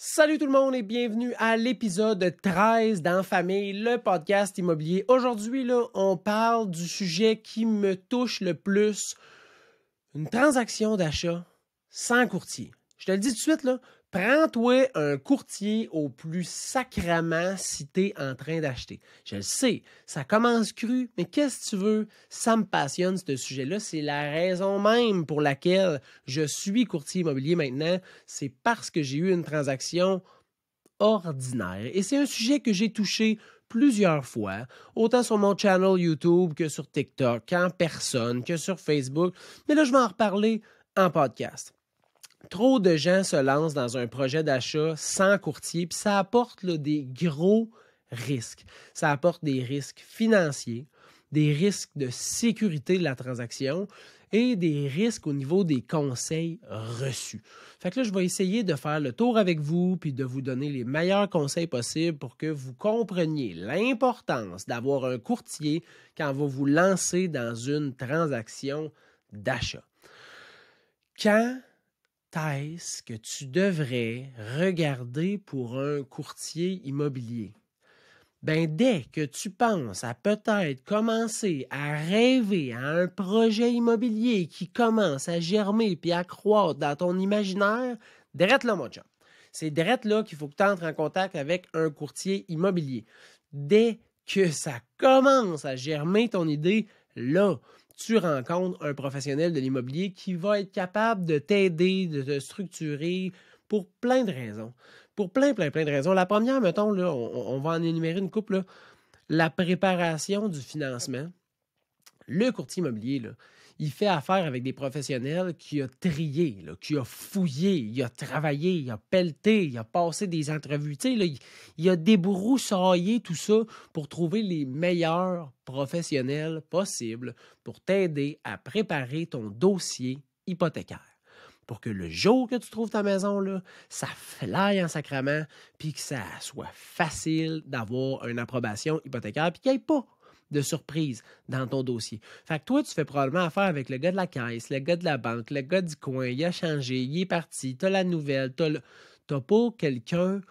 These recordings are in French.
Salut tout le monde et bienvenue à l'épisode 13 d'En Famille, le podcast immobilier. Aujourd'hui, là, on parle du sujet qui me touche le plus, une transaction d'achat sans courtier. Je te le dis tout de suite, là, prends-toi un courtier au plus sacrament si tu es en train d'acheter. Je le sais, ça commence cru, mais qu'est-ce que tu veux? Ça me passionne, ce sujet-là. C'est la raison même pour laquelle je suis courtier immobilier maintenant. C'est parce que j'ai eu une transaction ordinaire. Et c'est un sujet que j'ai touché plusieurs fois, autant sur mon channel YouTube que sur TikTok, en personne, que sur Facebook. Mais là, je vais en reparler en podcast. Trop de gens se lancent dans un projet d'achat sans courtier, puis ça apporte là, des gros risques. Ça apporte des risques financiers, des risques de sécurité de la transaction et des risques au niveau des conseils reçus. Fait que là, je vais essayer de faire le tour avec vous puis de vous donner les meilleurs conseils possibles pour que vous compreniez l'importance d'avoir un courtier quand vous vous lancez dans une transaction d'achat. Quand est-ce que tu devrais regarder pour un courtier immobilier? Ben, dès que tu penses à peut-être commencer à rêver à un projet immobilier qui commence à germer puis à croître dans ton imaginaire, drette là, mon chum. C'est drette là qu'il faut que tu entres en contact avec un courtier immobilier. Dès que ça commence à germer ton idée, là, tu rencontres un professionnel de l'immobilier qui va être capable de t'aider, de te structurer pour plein de raisons. Pour plein de raisons. La première, mettons, là, on va en énumérer une couple, là, la préparation du financement. Le courtier immobilier, là, il fait affaire avec des professionnels qui a trié, là, qui a fouillé, il a travaillé, il a pelleté, il a passé des entrevues. Tu sais, là, il a débroussaillé tout ça pour trouver les meilleurs professionnels possibles pour t'aider à préparer ton dossier hypothécaire. Pour que le jour que tu trouves ta maison, là, ça fly en sacrament, puis que ça soit facile d'avoir une approbation hypothécaire, puis qu'il n'y ait pas de surprise dans ton dossier. Fait que toi, tu fais probablement affaire avec le gars de la caisse, le gars de la banque, le gars du coin, il a changé, il est parti, tu as la nouvelle, t'as pas quelqu'un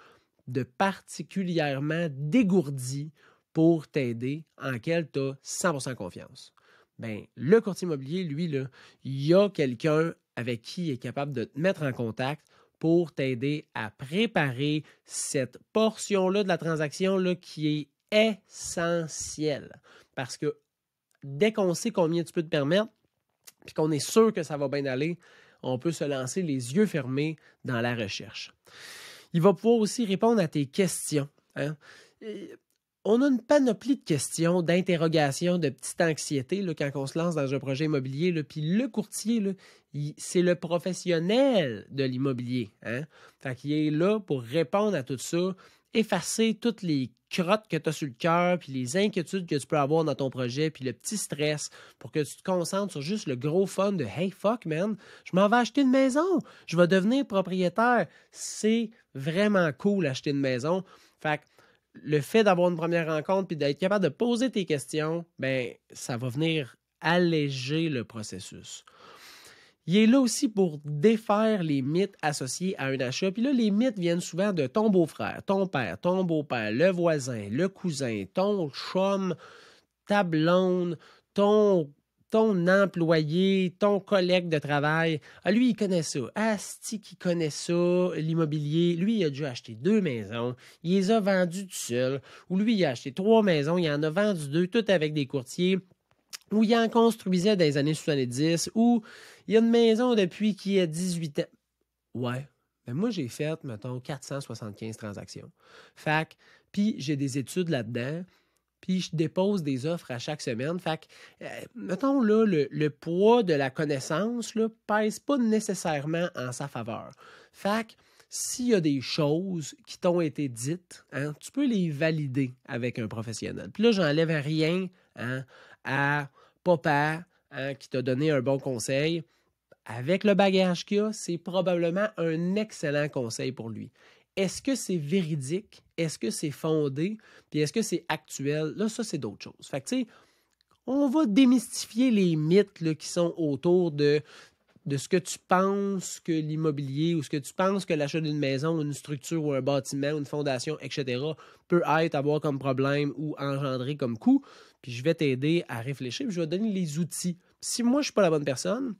de particulièrement dégourdi pour t'aider, en quel tu as 100% confiance. Ben, le courtier immobilier, lui, là, il y a quelqu'un avec qui il est capable de te mettre en contact pour t'aider à préparer cette portion-là de la transaction là, qui est essentielle. Parce que dès qu'on sait combien tu peux te permettre, puis qu'on est sûr que ça va bien aller, on peut se lancer les yeux fermés dans la recherche. Il va pouvoir aussi répondre à tes questions. Hein? On a une panoplie de questions, d'interrogations, de petites anxiétés là, quand on se lance dans un projet immobilier. Là, puis le courtier, là, c'est le professionnel de l'immobilier. Hein? Fait qu'il est là pour répondre à tout ça, effacer toutes les crottes que tu as sur le cœur, puis les inquiétudes que tu peux avoir dans ton projet, puis le petit stress pour que tu te concentres sur juste le gros fun de « Hey, fuck, man, je m'en vais acheter une maison, je vais devenir propriétaire. » C'est vraiment cool acheter une maison. Fait que le fait d'avoir une première rencontre puis d'être capable de poser tes questions, ben ça va venir alléger le processus. Il est là aussi pour défaire les mythes associés à un achat. Puis là, les mythes viennent souvent de ton beau-frère, ton père, ton beau-père, le voisin, le cousin, ton chum, ta blonde, ton employé, ton collègue de travail. Ah, lui, il connaît ça. Asti qui connaît ça, l'immobilier. Lui, il a dû acheter 2 maisons. Il les a vendues tout seul. Ou lui, il a acheté 3 maisons. Il en a vendu 2, toutes avec des courtiers. Ou il en construisait dans les années 70. Ou il y a une maison depuis qu'il a 18 ans. Ouais. Mais moi, j'ai fait, mettons, 475 transactions. Fait puis j'ai des études là-dedans. Puis je dépose des offres à chaque semaine. Fait que, mettons, là, le poids de la connaissance ne pèse pas nécessairement en sa faveur. Fait que, s'il y a des choses qui t'ont été dites, hein, tu peux les valider avec un professionnel. Puis là, j'enlève rien hein, à papa hein, qui t'a donné un bon conseil. Avec le bagage qu'il a, c'est probablement un excellent conseil pour lui. Est-ce que c'est véridique? Est-ce que c'est fondé? Puis est-ce que c'est actuel? Là, ça, c'est d'autres choses. Fait que, tu sais, on va démystifier les mythes là, qui sont autour de de ce que tu penses que l'immobilier ou ce que tu penses que l'achat d'une maison, une structure ou un bâtiment, une fondation, etc. peut avoir comme problème ou engendrer comme coût. Puis je vais t'aider à réfléchir, puis je vais te donner les outils. Si moi, je ne suis pas la bonne personne,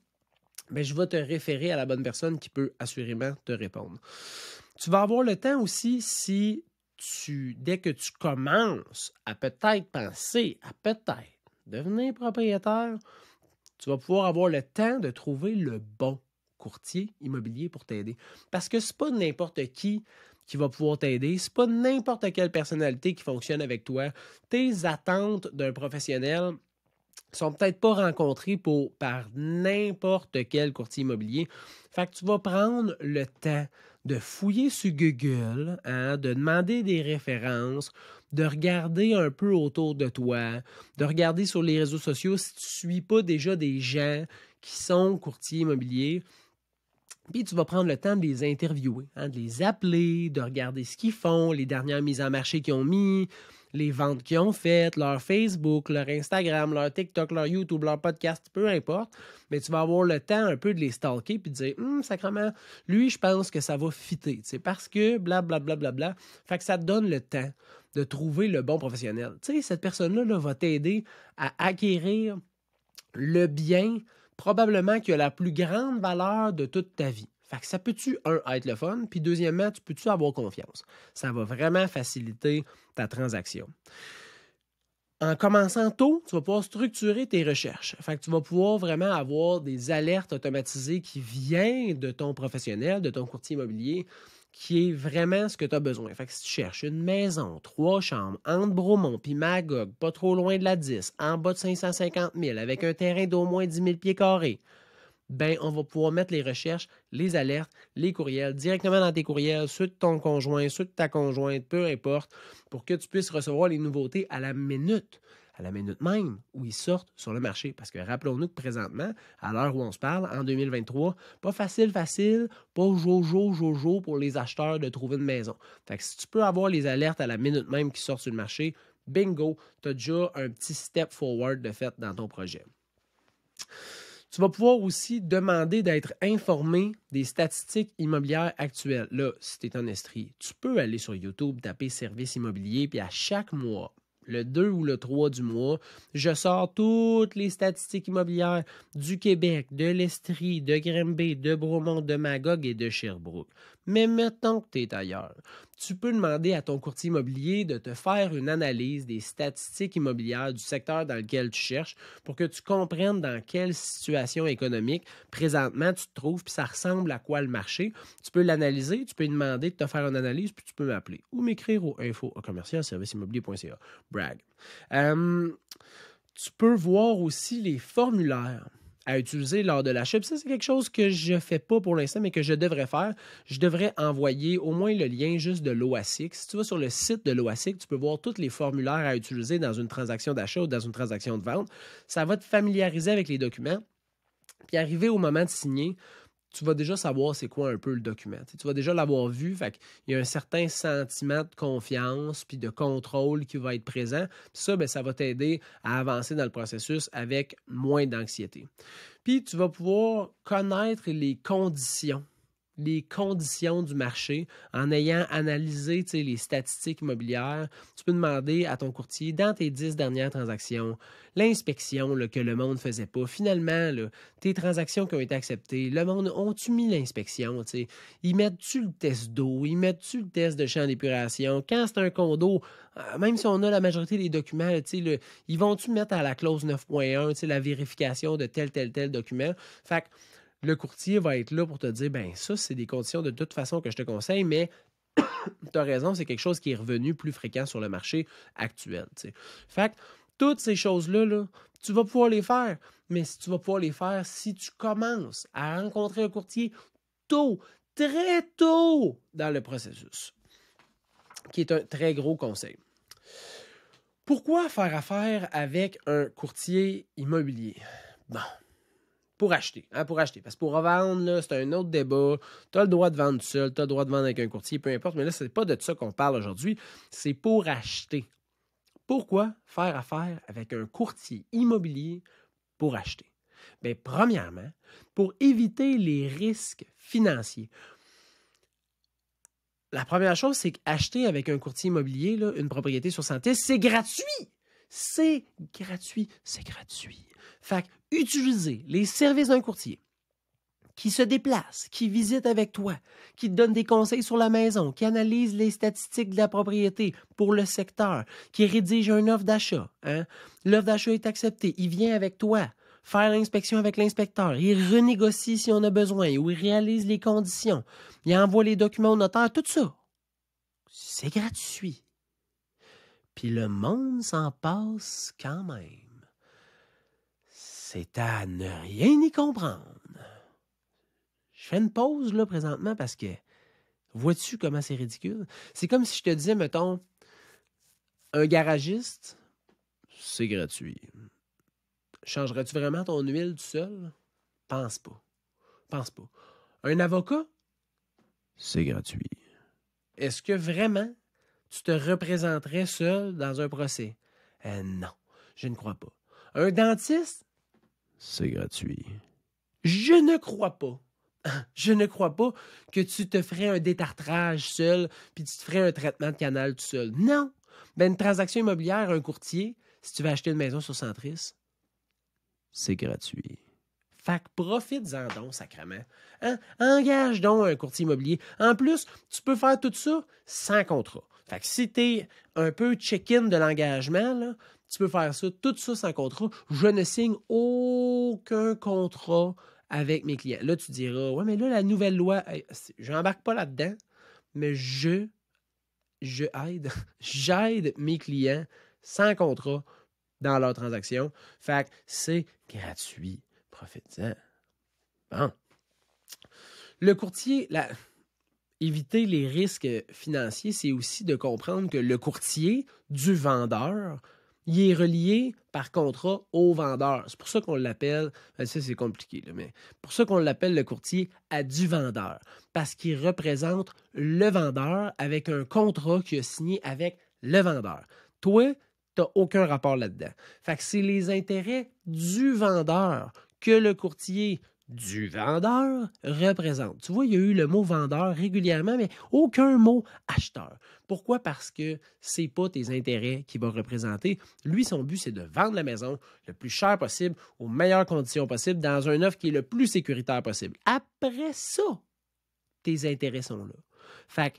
bien, je vais te référer à la bonne personne qui peut assurément te répondre. Tu vas avoir le temps aussi si dès que tu commences à peut-être penser à peut-être devenir propriétaire, tu vas pouvoir avoir le temps de trouver le bon courtier immobilier pour t'aider. Parce que c'est pas n'importe qui va pouvoir t'aider, c'est pas n'importe quelle personnalité qui fonctionne avec toi. Tes attentes d'un professionnel sont peut-être pas rencontrées par n'importe quel courtier immobilier. Fait que tu vas prendre le temps de fouiller sur Google, hein, de demander des références, de regarder un peu autour de toi, de regarder sur les réseaux sociaux si tu ne suis pas déjà des gens qui sont courtiers immobiliers. Puis tu vas prendre le temps de les interviewer, hein, de les appeler, de regarder ce qu'ils font, les dernières mises en marché qu'ils ont mis, les ventes qu'ils ont faites, leur Facebook, leur Instagram, leur TikTok, leur YouTube, leur podcast, peu importe. Mais tu vas avoir le temps un peu de les stalker puis de dire sacrément, lui, je pense que ça va fitter. C'est parce que blablabla. Bla, bla, bla. Fait que ça te donne le temps de trouver le bon professionnel. Tu sais, cette personne-là là, va t'aider à acquérir le bien probablement qui a la plus grande valeur de toute ta vie. Fait que ça peut-tu, être le fun, puis deuxièmement, tu peux-tu avoir confiance? Ça va vraiment faciliter ta transaction. En commençant tôt, tu vas pouvoir structurer tes recherches. Fait que tu vas pouvoir vraiment avoir des alertes automatisées qui viennent de ton professionnel, de ton courtier immobilier, qui est vraiment ce que tu as besoin. Fait que si tu cherches une maison, 3 chambres, entre Bromont puis Magog, pas trop loin de la 10, en bas de 550 000, avec un terrain d'au moins 10 000 pieds carrés, ben on va pouvoir mettre les recherches, les alertes, les courriels directement dans tes courriels, ceux de ton conjoint, ceux de ta conjointe, peu importe, pour que tu puisses recevoir les nouveautés à la minute même où ils sortent sur le marché. Parce que rappelons-nous que présentement, à l'heure où on se parle, en 2023, pas facile, pas jojo pour les acheteurs de trouver une maison. Fait que si tu peux avoir les alertes à la minute même qui sortent sur le marché, bingo, tu as déjà un petit step forward de fait dans ton projet. Tu vas pouvoir aussi demander d'être informé des statistiques immobilières actuelles. Là, si tu es en Estrie, tu peux aller sur YouTube, taper service immobilier, puis à chaque mois, le 2 ou le 3 du mois, je sors toutes les statistiques immobilières du Québec, de l'Estrie, de Granby, de Bromont, de Magog et de Sherbrooke. Mais mettons que tu es ailleurs. Tu peux demander à ton courtier immobilier de te faire une analyse des statistiques immobilières du secteur dans lequel tu cherches pour que tu comprennes dans quelle situation économique présentement tu te trouves, puis ça ressemble à quoi le marché. Tu peux l'analyser, tu peux lui demander de te faire une analyse, puis tu peux m'appeler ou m'écrire au info@commercialserviceimmobilier.ca. Brag. Tu peux voir aussi les formulaires à utiliser lors de l'achat. Puis ça, c'est quelque chose que je ne fais pas pour l'instant, mais que je devrais faire. Je devrais envoyer au moins le lien juste de l'OASIC. Si tu vas sur le site de l'OASIC, tu peux voir tous les formulaires à utiliser dans une transaction d'achat ou dans une transaction de vente. Ça va te familiariser avec les documents. Puis arrivé au moment de signer, tu vas déjà savoir c'est quoi un peu le document. Tu vas déjà l'avoir vu, fait qu'il y a un certain sentiment de confiance puis de contrôle qui va être présent. Puis ça, ça va t'aider à avancer dans le processus avec moins d'anxiété. Puis tu vas pouvoir connaître les conditions du marché en ayant analysé les statistiques immobilières. Tu peux demander à ton courtier, dans tes 10 dernières transactions, l'inspection que le monde ne faisait pas. Finalement, tes transactions qui ont été acceptées, le monde, ont-tu mis l'inspection? Ils mettent-tu le test d'eau? Ils mettent-tu le test de champ d'épuration? Quand c'est un condo, même si on a la majorité des documents, ils vont-tu mettre à la clause 9.1 la vérification de tel document? Fait que le courtier va être là pour te dire, ça, c'est des conditions de toute façon que je te conseille, mais tu as raison, c'est quelque chose qui est revenu plus fréquent sur le marché actuel. Fait que toutes ces choses-là, tu vas pouvoir les faire, mais si tu vas pouvoir les faire si tu commences à rencontrer un courtier tôt, très tôt dans le processus, qui est un très gros conseil. Pourquoi faire affaire avec un courtier immobilier? Bon. Pour acheter. Parce que pour revendre, là, c'est un autre débat. Tu as le droit de vendre tout seul, tu as le droit de vendre avec un courtier, peu importe. Mais là, ce n'est pas de ça qu'on parle aujourd'hui. C'est pour acheter. Pourquoi faire affaire avec un courtier immobilier pour acheter? Bien, premièrement, pour éviter les risques financiers. La première chose, c'est qu'acheter avec un courtier immobilier là, une propriété sur Santis, c'est gratuit. C'est gratuit. C'est gratuit. Fait qu'utilisez les services d'un courtier qui se déplace, qui visite avec toi, qui te donne des conseils sur la maison, qui analyse les statistiques de la propriété pour le secteur, qui rédige une offre d'achat. Hein? L'offre d'achat est acceptée. Il vient avec toi faire l'inspection avec l'inspecteur. Il renégocie si on a besoin ou il réalise les conditions. Il envoie les documents au notaire. Tout ça, c'est gratuit. Puis le monde s'en passe quand même. C'est à ne rien y comprendre. Je fais une pause là présentement parce que vois-tu comment c'est ridicule? C'est comme si je te disais, mettons, un garagiste, c'est gratuit. Changerais-tu vraiment ton huile tout seul? Pense pas. Pense pas. Un avocat, c'est gratuit. Est-ce que vraiment tu te représenterais seul dans un procès? Non, je ne crois pas. Un dentiste, c'est gratuit. Je ne crois pas. Je ne crois pas que tu te ferais un détartrage seul puis tu te ferais un traitement de canal tout seul. Non! Ben, une transaction immobilière, un courtier, si tu veux acheter une maison sur Centris, c'est gratuit. Fait que profites-en donc, sacrément. Hein? Engage donc un courtier immobilier. En plus, tu peux faire tout ça sans contrat. Fait que si tu es un peu check-in de l'engagement, là, tu peux faire ça, tout ça sans contrat. Je ne signe aucun contrat avec mes clients. Là, tu diras, ouais, mais là, la nouvelle loi, je n'embarque pas là-dedans, mais j'aide mes clients sans contrat dans leurs transactions. Fait que c'est gratuit. Profite-en. Bon. Le courtier, éviter les risques financiers, c'est aussi de comprendre que le courtier du vendeur, il est relié par contrat au vendeur. C'est pour ça qu'on l'appelle, ça c'est compliqué, là, mais pour ça qu'on l'appelle le courtier à du vendeur. Parce qu'il représente le vendeur avec un contrat qu'il a signé avec le vendeur. Toi, tu n'as aucun rapport là-dedans. Fait que c'est les intérêts du vendeur que le courtier du vendeur représente. Tu vois, il y a eu le mot vendeur régulièrement, mais aucun mot acheteur. Pourquoi? Parce que c'est pas tes intérêts qu'il va représenter. Lui, son but, c'est de vendre la maison le plus cher possible, aux meilleures conditions possibles, dans une offre qui est le plus sécuritaire possible. Après ça, tes intérêts sont là. Fait que,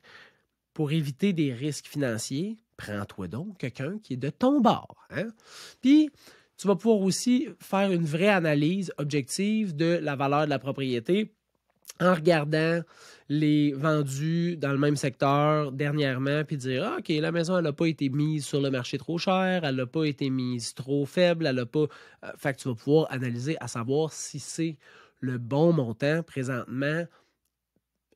pour éviter des risques financiers, prends-toi donc quelqu'un qui est de ton bord. Hein? Puis, tu vas pouvoir aussi faire une vraie analyse objective de la valeur de la propriété en regardant les vendus dans le même secteur dernièrement, puis dire, ah, OK, la maison, elle n'a pas été mise sur le marché trop cher, elle n'a pas été mise trop faible, elle n'a pas... fait que tu vas pouvoir analyser à savoir si c'est le bon montant présentement.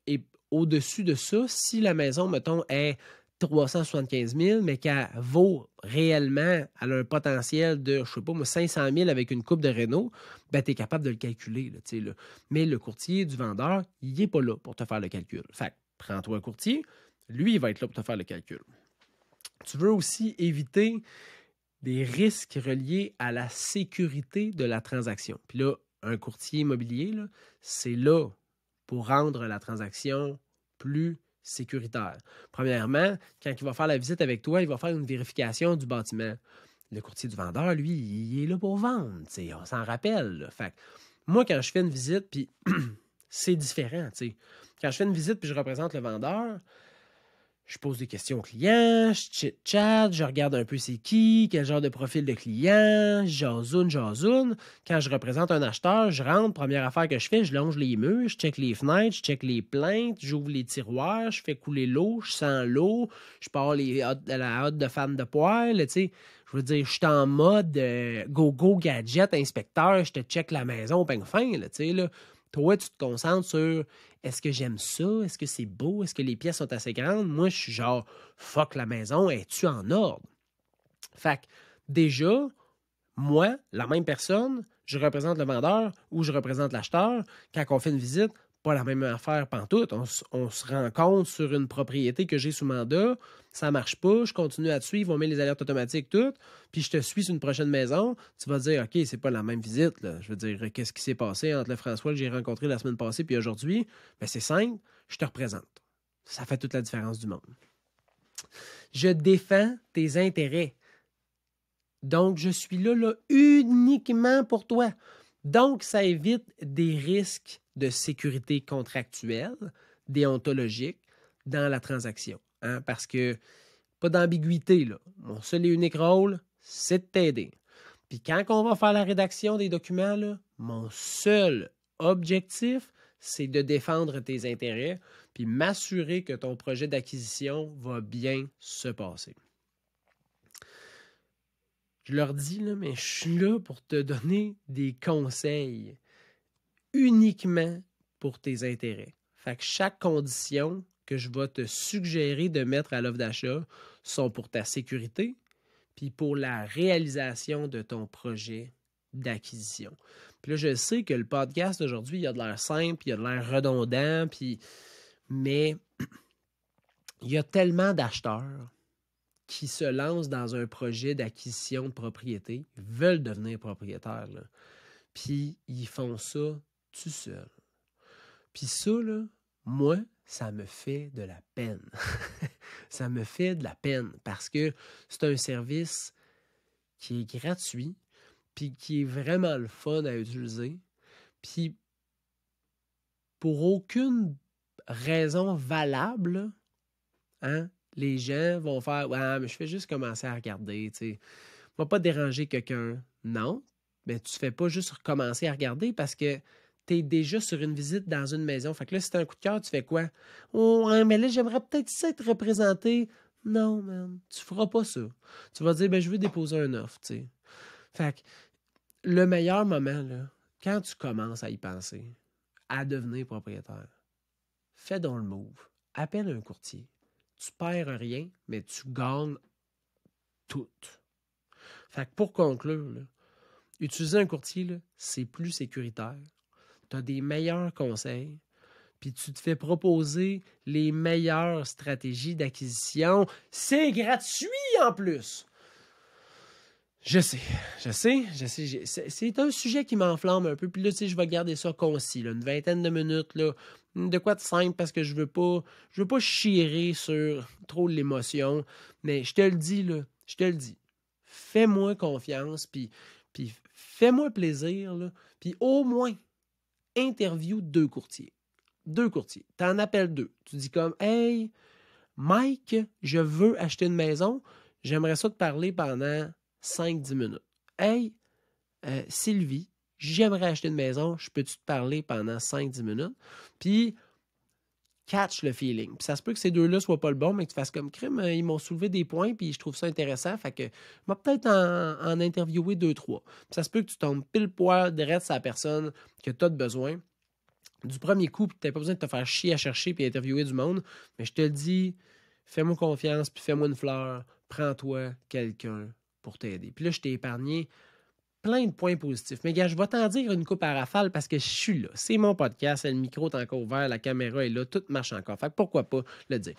Et au-dessus de ça, si la maison, mettons, est 375 000, mais qu'elle vaut réellement, elle a un potentiel de, je sais pas moi, 500 000 avec une coupe de Renault, ben tu es capable de le calculer. Là. Mais le courtier du vendeur, il n'est pas là pour te faire le calcul. Fait que, prends-toi un courtier, lui, il va être là pour te faire le calcul. Tu veux aussi éviter des risques reliés à la sécurité de la transaction. Puis là, un courtier immobilier, là, c'est là pour rendre la transaction plus sécuritaire. Premièrement, quand il va faire la visite avec toi, il va faire une vérification du bâtiment. Le courtier du vendeur, lui, il est là pour vendre. On s'en rappelle. Là. Fait que, moi, quand je fais une visite, puis c'est différent. Quand je fais une visite puis je représente le vendeur, je pose des questions aux clients, je chit-chat, je regarde un peu c'est qui, quel genre de profil de client, jazoune. Quand je représente un acheteur, je rentre, première affaire que je fais, je longe les murs, je check les fenêtres, je check les plaintes, j'ouvre les tiroirs, je fais couler l'eau, je sens l'eau, je pars la hotte de fan de poêle, tu sais. Je veux dire, je suis en mode go-go gadget, inspecteur, je te check la maison au peigne fin, tu sais, là. Toi, tu te concentres sur est-ce que j'aime ça? Est-ce que c'est beau? Est-ce que les pièces sont assez grandes? Moi, je suis genre fuck la maison, es-tu en ordre? Fait que déjà, moi, la même personne, je représente le vendeur ou je représente l'acheteur. Quand on fait une visite, pas la même affaire pantoute. On se rencontre sur une propriété que j'ai sous mandat, ça marche pas, je continue à te suivre, on met les alertes automatiques, tout, puis je te suis sur une prochaine maison, tu vas dire, OK, c'est pas la même visite, là. Je veux dire, qu'est-ce qui s'est passé entre le François que j'ai rencontré la semaine passée puis aujourd'hui? Ben, c'est simple, je te représente. Ça fait toute la différence du monde. Je défends tes intérêts. Donc, je suis là uniquement pour toi. Donc, ça évite des risques de sécurité contractuelle, déontologique, dans la transaction. Hein? Parce que, pas d'ambiguïté, là. Mon seul et unique rôle, c'est de t'aider. Puis quand on va faire la rédaction des documents, là, mon seul objectif, c'est de défendre tes intérêts puis m'assurer que ton projet d'acquisition va bien se passer. Je leur dis, là, mais je suis là pour te donner des conseils uniquement pour tes intérêts. Fait que chaque condition que je vais te suggérer de mettre à l'offre d'achat sont pour ta sécurité puis pour la réalisation de ton projet d'acquisition. Puis là, je sais que le podcast aujourd'hui, il a de l'air simple, il a de l'air redondant, mais il y a tellement d'acheteurs qui se lancent dans un projet d'acquisition de propriété, ils veulent devenir propriétaires, là. Puis ils font ça tout seul. Puis ça, là, moi, ça me fait de la peine. Ça me fait de la peine parce que c'est un service qui est gratuit, puis qui est vraiment le fun à utiliser. Puis pour aucune raison valable, hein, les gens vont faire « Ouais, mais je fais juste commencer à regarder, tu sais. Va pas déranger quelqu'un. » Non, mais tu fais pas juste recommencer à regarder parce que tu es déjà sur une visite dans une maison. Fait que là, si tu as un coup de cœur, tu fais quoi? « Oh, mais là, j'aimerais peut-être ça être représenté. » Non, man, tu feras pas ça. Tu vas dire « Ben, je veux déposer un offre, tu sais. » Fait que le meilleur moment, là, quand tu commences à y penser, à devenir propriétaire, fais donc le move. Appelle un courtier. Tu perds rien, mais tu gagnes tout. Fait que pour conclure, là, utiliser un courtier, là, c'est plus sécuritaire. Tu as des meilleurs conseils, puis tu te fais proposer les meilleures stratégies d'acquisition. C'est gratuit en plus! Je sais. C'est un sujet qui m'enflamme un peu. Puis là, tu sais, je vais garder ça concis, là, une vingtaine de minutes, là. De quoi de simple parce que je veux pas chirer sur trop l'émotion. Mais je te le dis, là, fais-moi confiance, puis fais-moi plaisir, là. Puis au moins, interview 2 courtiers. 2 courtiers. T'en appelles 2. Tu dis comme, hey, Mike, je veux acheter une maison. J'aimerais ça te parler pendant 5-10 minutes. Hey, Sylvie, j'aimerais acheter une maison, je peux-tu te parler pendant 5-10 minutes? Puis, catch le feeling. Puis ça se peut que ces deux-là soient pas le bon, mais que tu fasses comme crime, ils m'ont soulevé des points, puis je trouve ça intéressant, fait que je vais peut-être en interviewer 2-3. Puis ça se peut que tu tombes pile poil direct sur la personne que tu as besoin du premier coup, puis tu n'as pas besoin de te faire chier à chercher puis interviewer du monde, mais je te le dis, fais-moi confiance, puis fais-moi une fleur, prends-toi quelqu'un pour t'aider. Puis là, je t'ai épargné plein de points positifs. Mais gars, je vais t'en dire une coupe à rafale parce que je suis là. C'est mon podcast, le micro est encore ouvert, la caméra est là, tout marche encore. Fait que pourquoi pas le dire.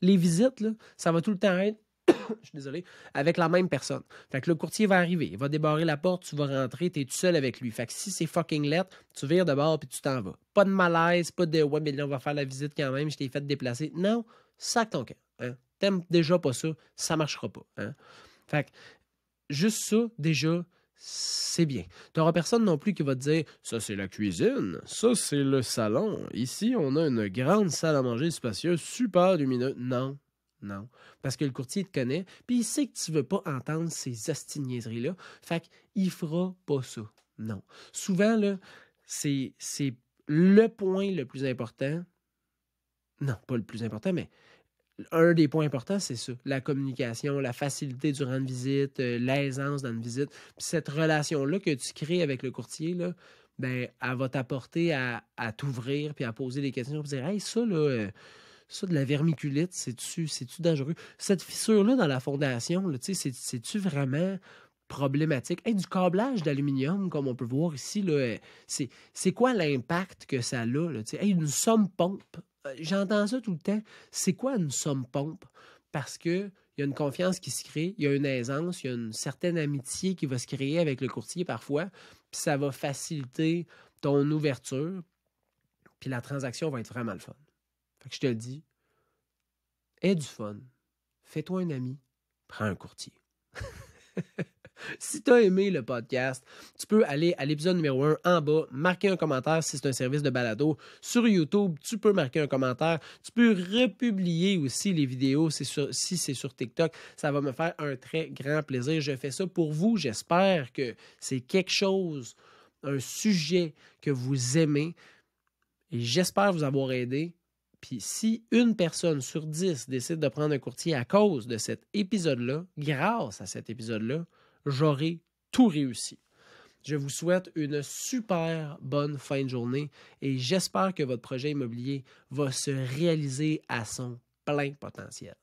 Les visites, là, ça va tout le temps être, je suis désolé, avec la même personne. Fait que le courtier va arriver, il va débarrer la porte, tu vas rentrer, t'es tout seul avec lui. Fait que si c'est fucking lettre, tu vires de bord puis tu t'en vas. Pas de malaise, pas de « Ouais, mais là, on va faire la visite quand même, je t'ai fait déplacer. » Non, sac ton camp. Hein? T'aimes déjà pas ça marchera pas. Hein? Fait que juste ça, déjà, c'est bien. Tu n'auras personne non plus qui va te dire « Ça, c'est la cuisine. Ça, c'est le salon. Ici, on a une grande salle à manger spacieuse, super lumineuse. » Non. Parce que le courtier te connaît, puis il sait que tu ne veux pas entendre ces astiniaiseries-là. Fait qu'il fera pas ça. Non. Souvent, là, c'est le point le plus important. Non, pas le plus important, mais un des points importants, c'est ça. La communication, la facilité durant une visite, l'aisance dans une visite. Puis cette relation-là que tu crées avec le courtier, là, ben, elle va t'apporter à t'ouvrir puis à poser des questions puis dire « Hey, ça, là, ça, de la vermiculite, c'est-tu dangereux? Cette fissure-là dans la fondation, là, c'est-tu vraiment problématique. Hey, du câblage d'aluminium, comme on peut voir ici, là, c'est quoi l'impact que ça a? Là, hey, une somme pompe, j'entends ça tout le temps. C'est quoi une somme pompe? Parce qu'il y a une confiance qui se crée, il y a une aisance, il y a une certaine amitié qui va se créer avec le courtier parfois, puis ça va faciliter ton ouverture, puis la transaction va être vraiment le fun. Fait que je te le dis, aie du fun, fais-toi un ami, prends un courtier. Si tu as aimé le podcast, tu peux aller à l'épisode numéro 1 en bas, marquer un commentaire si c'est un service de balado. Sur YouTube, tu peux marquer un commentaire. Tu peux republier aussi les vidéos si c'est sur TikTok. Ça va me faire un très grand plaisir. Je fais ça pour vous. J'espère que c'est quelque chose, un sujet que vous aimez. Et j'espère vous avoir aidé. Puis si une personne sur 10 décide de prendre un courtier à cause de cet épisode-là, grâce à cet épisode-là, j'aurai tout réussi. Je vous souhaite une super bonne fin de journée et j'espère que votre projet immobilier va se réaliser à son plein potentiel.